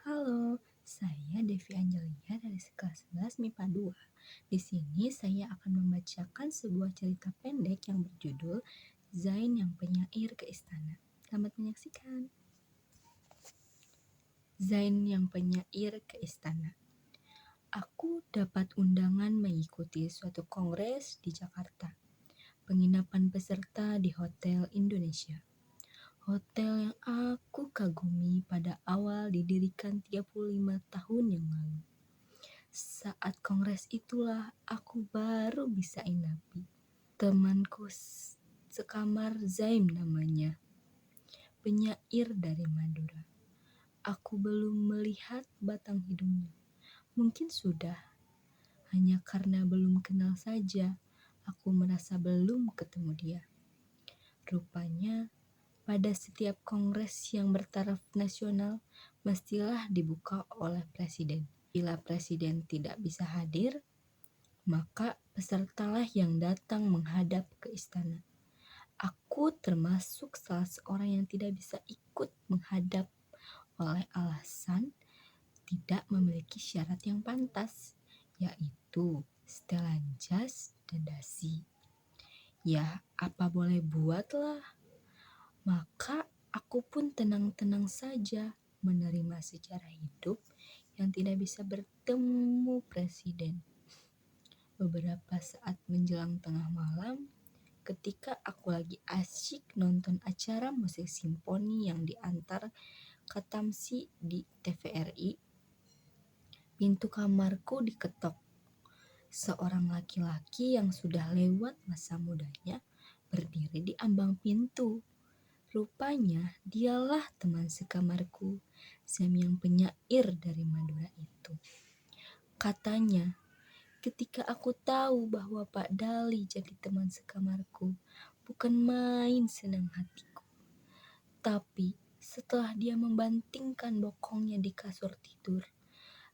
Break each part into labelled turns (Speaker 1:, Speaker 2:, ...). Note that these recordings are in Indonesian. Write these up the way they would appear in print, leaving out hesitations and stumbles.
Speaker 1: Halo, saya Devi Angelia dari kelas 11 MIPA 2. Di sini saya akan membacakan sebuah cerita pendek yang berjudul Zain yang penyair ke istana. Selamat menyaksikan. Zain yang penyair ke istana. Aku dapat undangan mengikuti suatu kongres di Jakarta. Penginapan peserta di Hotel Indonesia. Hotel yang aku kagumi pada awal didirikan 35 tahun yang lalu. Saat kongres itulah aku baru bisa inapi. Temanku sekamar Zaim namanya, penyair dari Madura. Aku belum melihat batang hidungnya. Mungkin sudah, hanya karena belum kenal saja, aku merasa belum ketemu dia. Rupanya, pada setiap kongres yang bertaraf nasional, mestilah dibuka oleh presiden. Bila presiden tidak bisa hadir, maka pesertalah yang datang menghadap ke istana. Aku termasuk salah seorang yang tidak bisa ikut menghadap oleh alasan tidak memiliki syarat yang pantas, yaitu setelan jas dan dasi. Ya, apa boleh buatlah. Maka aku pun tenang-tenang saja menerima sejarah hidup yang tidak bisa bertemu presiden. Beberapa saat menjelang tengah malam, ketika aku lagi asyik nonton acara musik simfoni yang diantar Katamsi di TVRI, pintu kamarku diketok. Seorang laki-laki yang sudah lewat masa mudanya berdiri di ambang pintu. Rupanya dialah teman sekamarku, Sam yang penyair dari Madura itu. Katanya, ketika aku tahu bahwa Pak Dali jadi teman sekamarku, bukan main senang hatiku. Tapi setelah dia membantingkan bokongnya di kasur tidur,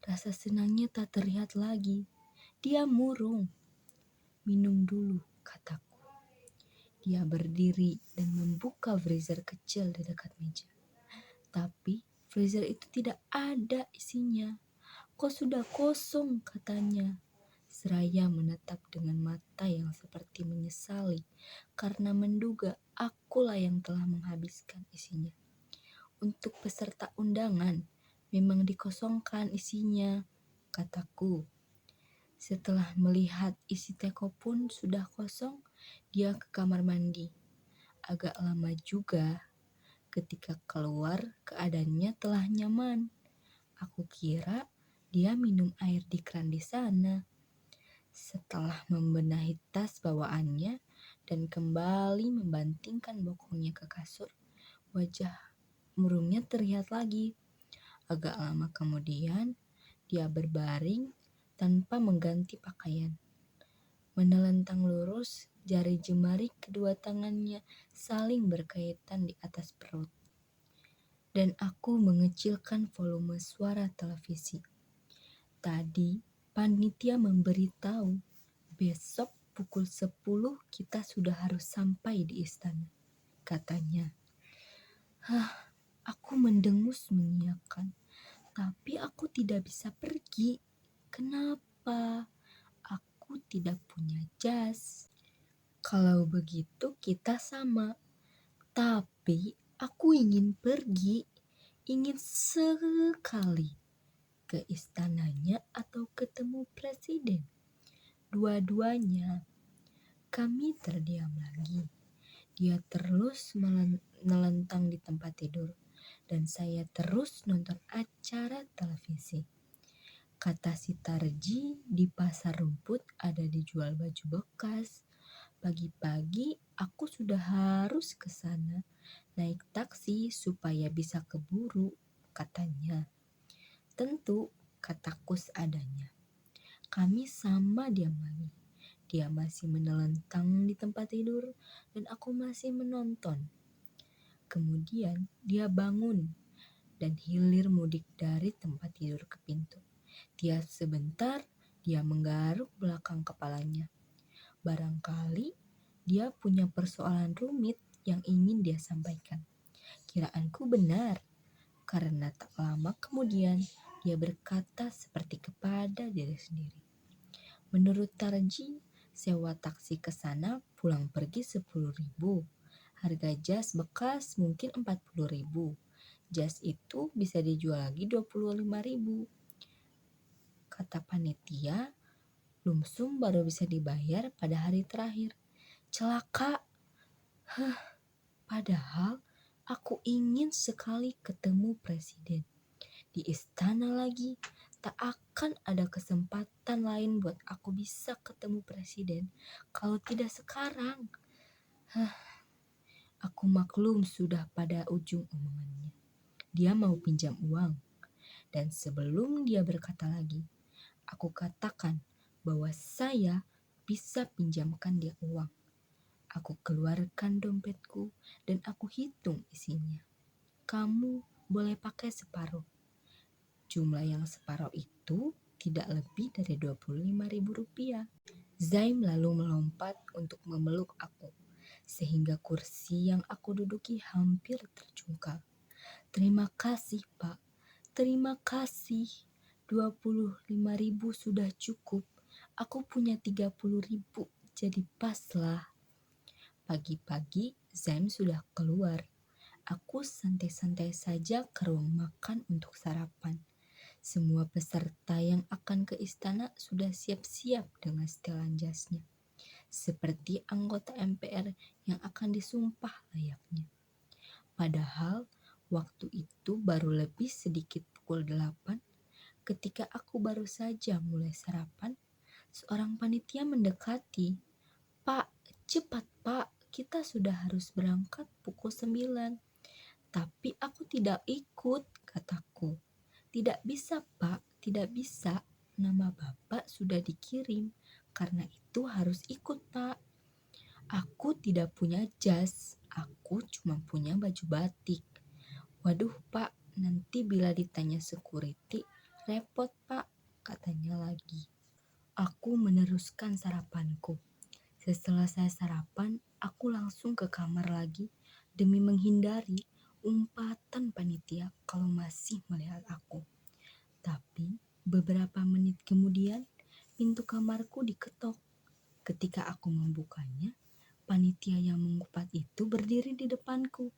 Speaker 1: rasa senangnya tak terlihat lagi. Dia murung. Minum dulu, kataku. Dia berdiri dan membuka freezer kecil di dekat meja. Tapi freezer itu tidak ada isinya. Kok sudah kosong, katanya. Seraya menatap dengan mata yang seperti menyesali karena menduga akulah yang telah menghabiskan isinya. Untuk peserta undangan memang dikosongkan isinya, kataku. Setelah melihat isi teko pun sudah kosong, dia ke kamar mandi. Agak lama juga. Ketika keluar, keadaannya telah nyaman. Aku kira dia minum air di keran di sana. Setelah membenahi tas bawaannya dan kembali membantingkan bokongnya ke kasur, wajah murungnya terlihat lagi. Agak lama kemudian, dia berbaring tanpa mengganti pakaian. Menelentang lurus, jari jemari kedua tangannya saling berkaitan di atas perut. Dan aku mengecilkan volume suara televisi. Tadi panitia memberitahu besok pukul 10 kita sudah harus sampai di istana, katanya. Aku mendengus mengiyakan, tapi aku tidak bisa pergi. Kenapa? Aku tidak punya jas. Kalau begitu kita sama. Tapi aku ingin pergi, ingin sekali ke istananya atau ketemu presiden. Dua-duanya. Kami terdiam lagi. Dia terus melentang di tempat tidur dan saya terus nonton acara televisi. Kata si Tarji, di pasar rumput ada dijual baju bekas. Pagi-pagi aku sudah harus ke sana, naik taksi supaya bisa keburu, katanya. Tentu, kataku seadanya. Kami sama diam lagi. Dia masih menelentang di tempat tidur dan aku masih menonton. Kemudian dia bangun dan hilir mudik dari tempat tidur ke pintu. Dia sebentar, dia menggaruk belakang kepalanya. Barangkali dia punya persoalan rumit yang ingin dia sampaikan. Kiraanku benar. karena tak lama kemudian dia berkata seperti kepada diri sendiri. Menurut Tarji, sewa taksi ke sana pulang pergi 10.000. Harga jas bekas mungkin 40.000. Jas itu bisa dijual lagi 25.000. Kata panitia, lumsum baru bisa dibayar pada hari terakhir. Celaka. Padahal aku ingin sekali ketemu presiden. Di istana lagi, tak akan ada kesempatan lain buat aku bisa ketemu presiden kalau tidak sekarang. Aku maklum sudah pada ujung omongannya. Dia mau pinjam uang. Dan sebelum dia berkata lagi, aku katakan bahwa saya bisa pinjamkan dia uang. Aku keluarkan dompetku dan aku hitung isinya. Kamu boleh pakai separuh. Jumlah yang separuh itu tidak lebih dari 25.000 rupiah. Zaim lalu melompat untuk memeluk aku, sehingga kursi yang aku duduki hampir terjungkal. Terima kasih, Pak. Terima kasih. 25.000 sudah cukup. Aku punya 30.000, jadi paslah. Pagi-pagi Zaim sudah keluar. Aku santai-santai saja ke ruang makan untuk sarapan. Semua peserta yang akan ke istana sudah siap-siap dengan setelan jasnya. Seperti anggota MPR yang akan disumpah layaknya. Padahal waktu itu baru lebih sedikit pukul 8 ketika aku baru saja mulai sarapan, seorang panitia mendekati. Pak, cepat Pak, kita sudah harus berangkat pukul 9. Tapi aku tidak ikut, kataku. Tidak bisa Pak, tidak bisa. Nama Bapak sudah dikirim, karena itu harus ikut Pak. Aku tidak punya jas, aku cuma punya baju batik. Waduh Pak, nanti bila ditanya security, repot Pak, katanya lagi. Aku meneruskan sarapanku. Setelah saya sarapan, aku langsung ke kamar lagi demi menghindari umpatan panitia kalau masih melihat aku. Tapi beberapa menit kemudian, pintu kamarku diketok. Ketika aku membukanya, panitia yang mengumpat itu berdiri di depanku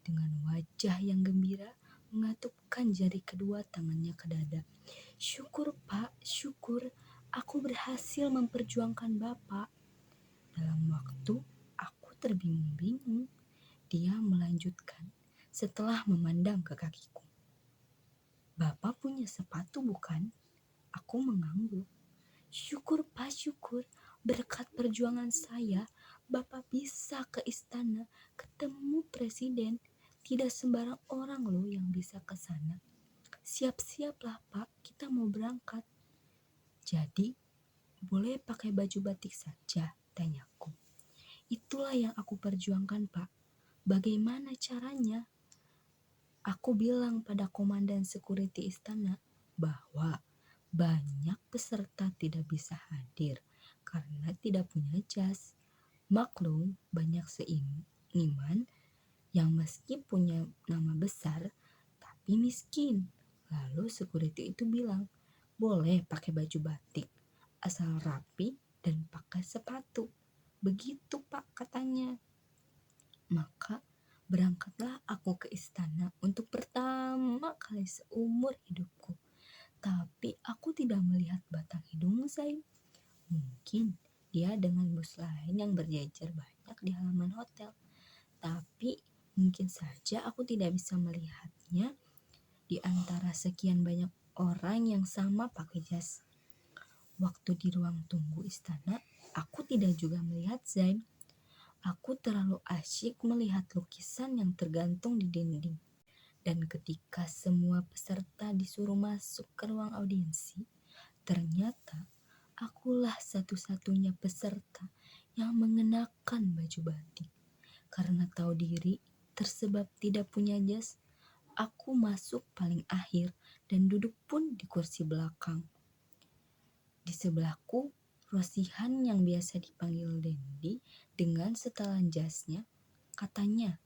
Speaker 1: dengan wajah yang gembira, mengatupkan jari kedua tangannya ke dada. Syukur Pak, syukur, aku berhasil memperjuangkan Bapak. Dalam waktu aku terbingung-bingung, dia melanjutkan setelah memandang ke kakiku. Bapak punya sepatu bukan? Aku mengangguk. Syukur Pak, syukur. Berkat perjuangan saya, Bapak bisa ke istana, ketemu presiden. Tidak sembarang orang loh yang bisa ke sana. Siap-siaplah Pak, kita mau berangkat. Jadi, boleh pakai baju batik saja, tanyaku. Itulah yang aku perjuangkan Pak. Bagaimana caranya? Aku bilang pada komandan security istana bahwa banyak peserta tidak bisa hadir karena tidak punya jas. Maklum, banyak seiman yang meski punya nama besar tapi miskin. Lalu security itu bilang, boleh pakai baju batik asal rapi dan pakai sepatu. Begitu Pak katanya. Maka berangkatlah aku ke istana untuk pertama kali seumur hidupku. Tapi aku tidak melihat batang hidung Zain. Mungkin dia dengan bus lain yang berjejer banyak di halaman hotel. Tapi mungkin saja aku tidak bisa melihatnya di antara sekian banyak orang yang sama pakai jas. Waktu di ruang tunggu istana, aku tidak juga melihat Zain. Aku terlalu asyik melihat lukisan yang tergantung di dinding. Dan ketika semua peserta disuruh masuk ke ruang audiensi, ternyata akulah satu-satunya peserta yang mengenakan baju batik. Karena tahu diri, tersebab tidak punya jas, aku masuk paling akhir dan duduk pun di kursi belakang. Di sebelahku, Rosihan yang biasa dipanggil Dendi dengan setelan jasnya, katanya,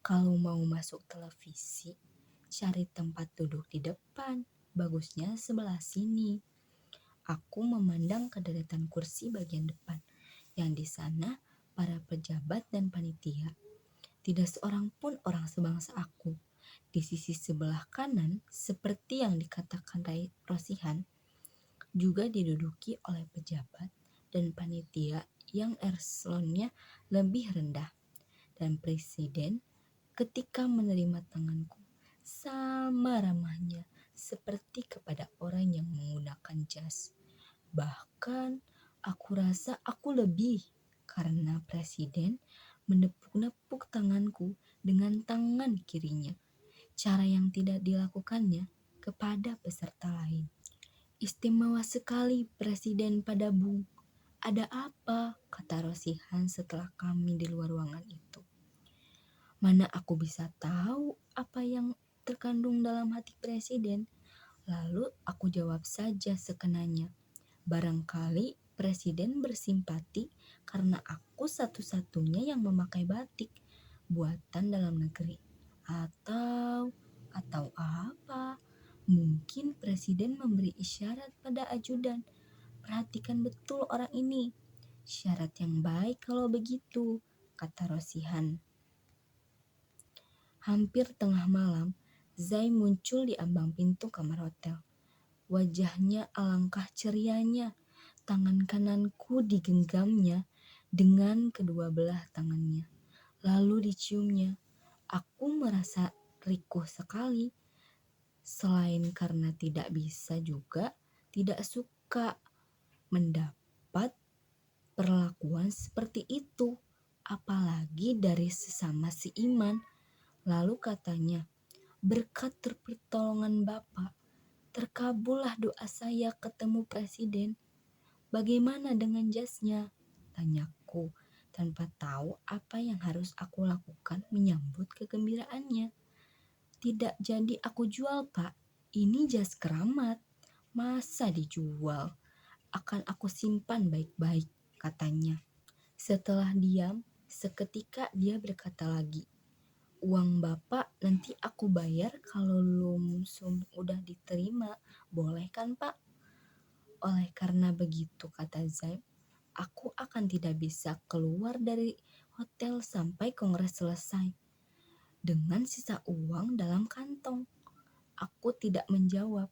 Speaker 1: kalau mau masuk televisi, cari tempat duduk di depan. Bagusnya sebelah sini. Aku memandang ke deretan kursi bagian depan, yang di sana para pejabat dan panitia. Tidak seorang pun orang sebangsa aku. Di sisi sebelah kanan, seperti yang dikatakan Rosihan, juga diduduki oleh pejabat dan panitia yang eselonnya lebih rendah. Dan presiden ketika menerima tanganku sama ramahnya seperti kepada orang yang menggunakan jas. Bahkan aku rasa aku lebih karena presiden menepuk-nepuk tanganku dengan tangan kirinya. Cara yang tidak dilakukannya kepada peserta lain. Istimewa sekali presiden pada Bung. Ada apa? Kata Rosihan setelah kami di luar ruangan itu. Mana aku bisa tahu apa yang terkandung dalam hati presiden? Lalu aku jawab saja sekenanya. Barangkali presiden bersimpati karena aku satu-satunya yang memakai batik buatan dalam negeri. Atau apa? Mungkin presiden memberi isyarat pada ajudan. Perhatikan betul orang ini. Syarat yang baik kalau begitu, kata Rosihan. Hampir tengah malam, Zai muncul di ambang pintu kamar hotel. Wajahnya alangkah cerianya. Tangan kananku digenggamnya dengan kedua belah tangannya. Lalu diciumnya. Aku merasa rikuh sekali. Selain karena tidak bisa juga, tidak suka mendapat perlakuan seperti itu. Apalagi dari sesama seiman. Lalu katanya, berkat pertolongan Bapak, terkabullah doa saya ketemu presiden. Bagaimana dengan jasnya? Tanyaku, tanpa tahu apa yang harus aku lakukan menyambut kegembiraannya. Tidak jadi aku jual, Pak. Ini jas keramat. Masa dijual? Akan aku simpan baik-baik, katanya. Setelah diam, seketika dia berkata lagi, uang Bapak nanti aku bayar kalau lumsum udah diterima. Boleh kan, Pak? Oleh karena begitu, kata Zaim, aku akan tidak bisa keluar dari hotel sampai kongres selesai. Dengan sisa uang dalam kantong. Aku tidak menjawab,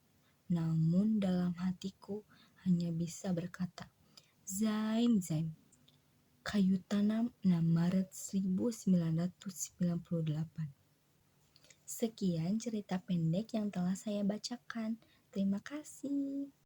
Speaker 1: namun dalam hatiku hanya bisa berkata, Zaim, kayu tanam 6 Maret 1998. Sekian cerita pendek yang telah saya bacakan. Terima kasih.